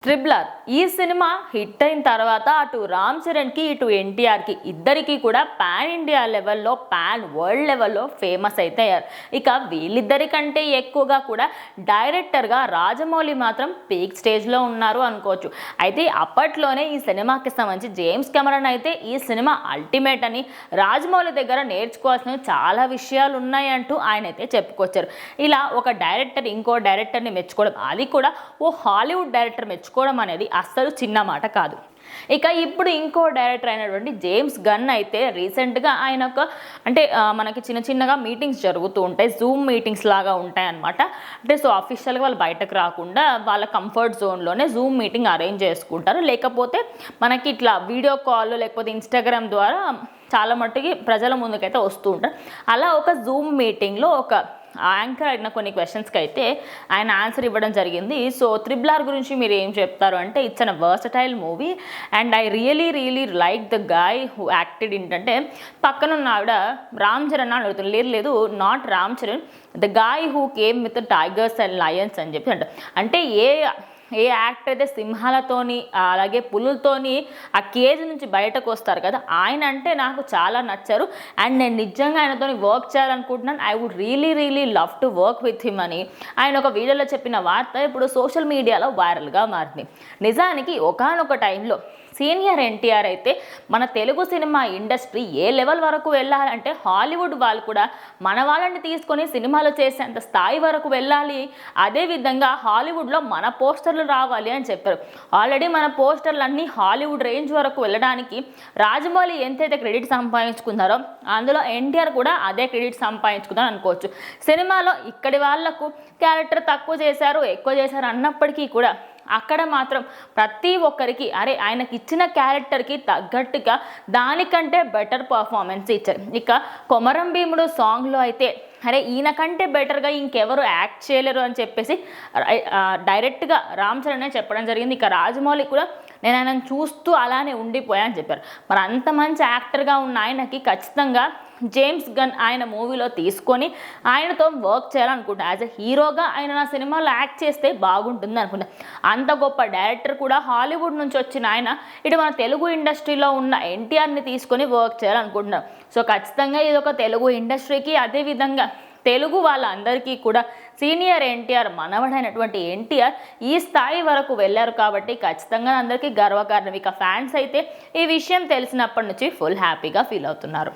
ట్రిబులర్ ఈ cinema hit అయిన తర్వాత అటు రామ్ చరణ్కి ఇటు ఎన్టీఆర్కి ఇద్దరికి కూడా పాన్ ఇండియా లెవెల్లో పాన్ వరల్డ్ లెవెల్లో ఫేమస్ అయితే అయ్యారు. ఇక వీళ్ళిద్దరికంటే ఎక్కువగా కూడా డైరెక్టర్గా రాజమౌళి మాత్రం పీక్ స్టేజ్లో ఉన్నారు అనుకోవచ్చు. అయితే అప్పట్లోనే ఈ సినిమాకి సంబంధించి జేమ్స్ కెమెరాన్ అయితే ఈ సినిమా అల్టిమేట్ అని, రాజమౌళి దగ్గర నేర్చుకోవాల్సిన చాలా విషయాలు ఉన్నాయంటూ ఆయన అయితే చెప్పుకొచ్చారు. ఇలా ఒక డైరెక్టర్ ఇంకో డైరెక్టర్ని మెచ్చుకోవడం, అది కూడా ఓ హాలీవుడ్ డైరెక్టర్ మెచ్చుకోవడం అనేది అస్సలు చిన్న మాట కాదు. ఇక ఇప్పుడు ఇంకో డైరెక్టర్ అయినటువంటి జేమ్స్ గన్ అయితే రీసెంట్గా ఆయన మనకి చిన్నగా మీటింగ్స్ జరుగుతూ ఉంటాయి, జూమ్ మీటింగ్స్ లాగా ఉంటాయి అనమాట. సో అఫీషియల్గా వాళ్ళు బయటకు రాకుండా వాళ్ళ కంఫర్ట్ జోన్లోనే జూమ్ మీటింగ్ అరేంజ్ చేసుకుంటారు. లేకపోతే మనకి ఇట్లా వీడియో కాల్ లేకపోతే ఇన్స్టాగ్రామ్ ద్వారా చాలా మట్టుకి ప్రజల ముందుకైతే వస్తూ ఉంటారు. అలా ఒక జూమ్ మీటింగ్లో ఒక యాంకర్ అడిగిన కొన్ని క్వశ్చన్స్కి అయితే ఆయన ఆన్సర్ ఇవ్వడం జరిగింది. సో ట్రిబులర్ గురించి మీరు ఏం చెప్తారు అంటే, it's an versatile movie and I really like the guy who acted ఏంటంటే, పక్కనున్న ఆవిడ రామ్ చరణ్ అని అడుగుతుంది. లేదు not Ram Charan, the guy who came with tigers and Lions అని చెప్పి అంటే ఏ యాక్టర్ అయితే సింహాలతోని అలాగే పులులతోని ఆ కేజ్ నుంచి బయటకు వస్తారు కదా, ఆయన అంటే నాకు చాలా నచ్చారు అండ్ నేను నిజంగా ఆయనతో వర్క్ చేయాలనుకుంటున్నాను. I would really love to work with him అని ఆయన ఒక వీడియోలో చెప్పిన వార్త ఇప్పుడు సోషల్ మీడియాలో వైరల్గా మారింది. నిజానికి ఒకానొక టైంలో సీనియర్ ఎన్టీఆర్ అయితే మన తెలుగు సినిమా ఇండస్ట్రీ ఏ లెవెల్ వరకు వెళ్ళాలంటే హాలీవుడ్ వాళ్ళు కూడా మన వాళ్ళని తీసుకొని సినిమాలు చేసేంత స్థాయి వరకు వెళ్ళాలి, అదేవిధంగా హాలీవుడ్లో మన పోస్టర్లు రావాలి అని చెప్పారు. ఆల్రెడీ మన పోస్టర్లు అన్నీ హాలీవుడ్ రేంజ్ వరకు వెళ్ళడానికి రాజమౌళి ఎంతైతే క్రెడిట్ సంపాదించుకున్నారో అందులో ఎన్టీఆర్ కూడా అదే క్రెడిట్ సంపాదించుకున్నారు అనుకోవచ్చు. సినిమాలో ఇక్కడి వాళ్లకు క్యారెక్టర్ తక్కువ చేశారు ఎక్కువ చేశారు అన్నప్పటికీ కూడా అక్కడ మాత్రం ప్రతి ఒక్కరికి ఆయనకి ఇచ్చిన క్యారెక్టర్కి తగ్గట్టుగా దానికంటే బెటర్ పర్ఫార్మెన్స్ ఇచ్చారు. ఇక కొమరం భీముడు సాంగ్లో అయితే ఈయన కంటే బెటర్గా ఇంకెవరు యాక్ట్ చేయలేరు అని చెప్పేసి డైరెక్ట్గా రామ్ చరణ్ చెప్పడం జరిగింది. ఇక రాజమౌళి కూడా నేను ఆయనను చూస్తూ అలానే ఉండిపోయా అని చెప్పారు. మరి అంత మంచి యాక్టర్గా ఉన్న ఆయనకి ఖచ్చితంగా జేమ్స్ గన్ ఆయన మూవీలో తీసుకొని ఆయనతో వర్క్ చేయాలనుకుంటున్నాను. యాజ్ ఎ హీరోగా ఆయన నా సినిమాలో యాక్ట్ చేస్తే బాగుంటుంది అనుకుంటున్నాను. అంత గొప్ప డైరెక్టర్ కూడా హాలీవుడ్ నుంచి వచ్చిన ఆయన ఇటు మన తెలుగు ఇండస్ట్రీలో ఉన్న ఎన్టీఆర్ని తీసుకొని వర్క్ చేయాలనుకుంటున్నారు. సో ఖచ్చితంగా ఇది ఒక తెలుగు ఇండస్ట్రీకి, అదేవిధంగా తెలుగు వాళ్ళందరికీ కూడా సీనియర్ ఎన్టీఆర్ మనవడైనటువంటి ఎన్టీఆర్ ఈ స్థాయి వరకు వెళ్ళారు కాబట్టి ఖచ్చితంగా అందరికీ గర్వకారణం. ఇక ఫ్యాన్స్ అయితే ఈ విషయం తెలిసినప్పటి నుంచి ఫుల్ హ్యాపీగా ఫీల్ అవుతున్నారు.